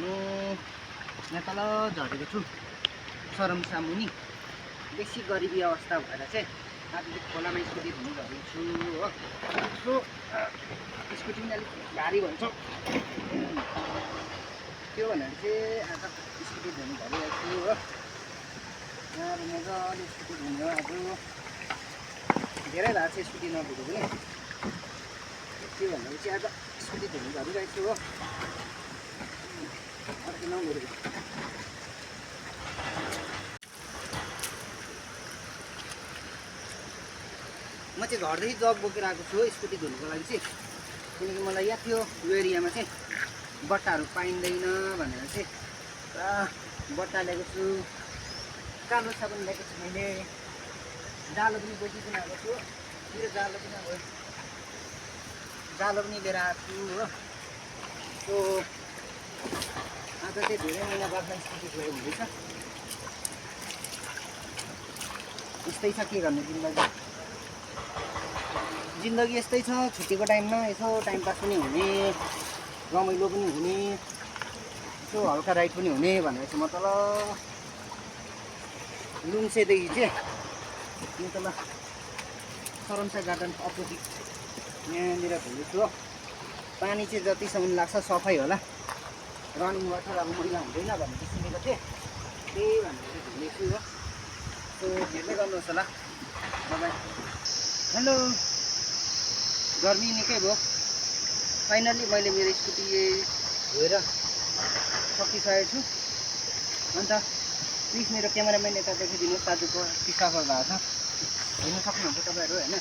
यहाँ तल झरेको छु सरमसा मुनि। बेसी गरिबी अवस्था भएर चाहिँ आज खोलामा स्कुटी धुनु झरेको छु हो। सो स्कुटी पनि अलिक भारी भन्छ त्यो भनेर चाहिँ आज स्कुटी धुनु झरिरहेको छु हो। यहाँ मजाले स्कुटी धुनु आज धेरै भएको छ स्कुटी नधुएको पनि। त्यो भनेर चाहिँ आज स्कुटी धुनु झरिरहेको छु हो। अर्को नधुएको म चाहिँ घरदेखि जग बोकेर आएको छु स्कुटी धुनुको लागि चाहिँ। किनकि मलाई याद थियो यो एरियामा चाहिँ बट्टाहरू पाइँदैन भनेर चाहिँ पुरा बट्टा ल्याएको छु। कालो साबुन ल्याएको छु मैले। जालो पनि बोकिकन आएको छु। मेरो जालो पनि अब जालो पनि लिएर आएको छु हो। सो आज चाहिँ धेरै महिना बादमा स्कुटी धोयो हुँदैछ। यस्तै छ के गर्ने जिन्दगी यस्तै छ। छुट्टीको टाइममा यसो टाइम पास पनि हुने, रमाइलो पनि हुने, यसो हल्का राइड पनि हुने भनेर चाहिँ म तल लुम्सेदेखि चाहिँ म तल सरमसा गार्डन अपोजिट यहाँनिर घुम्दैछु हो। पानी चाहिँ जतिसम्म लाग्छ सफाइ होला, रनिङ वाटर अब मैला हुँदैन भनेर सुनेको थिएँ, त्यही भनेर चाहिँ घुम्दैछु हो। सो हेर्दै गर्नुहोस् होला। बाइ। हेलो, गर्मी निकै भयो। फाइनल्ली मैले मेरो स्कुटी धोएर सकिसकेको छु। अन्त प्लिज मेरो क्यामेराम्यान यता देखाइदिनुहोस्। दाजुको पिसाफर भएको छ, हेर्नु सक्नुहुन्छ तपाईँहरू होइन।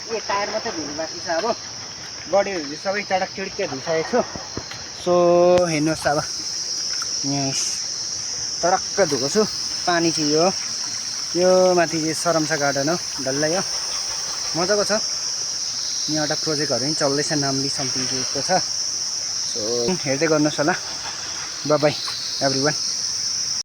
ए टायर मात्रै धुनु बाँकी छ, अब बडीहरू सबै चडक चिडिक्कै धुइसकेको छु। सो हेर्नुहोस् अब यहाँ चडक्क धुएको छु। पानी चाहिँ यो माथि चाहिँ सरमसा गार्डन हो डल्लै हो, मजाको छ। यहाँ एउटा प्रोजेक्टहरू पनि चल्दैछ, नाम्ली समथिङ केको छ। सो हेर्दै गर्नुहोस् होला। By by everyone.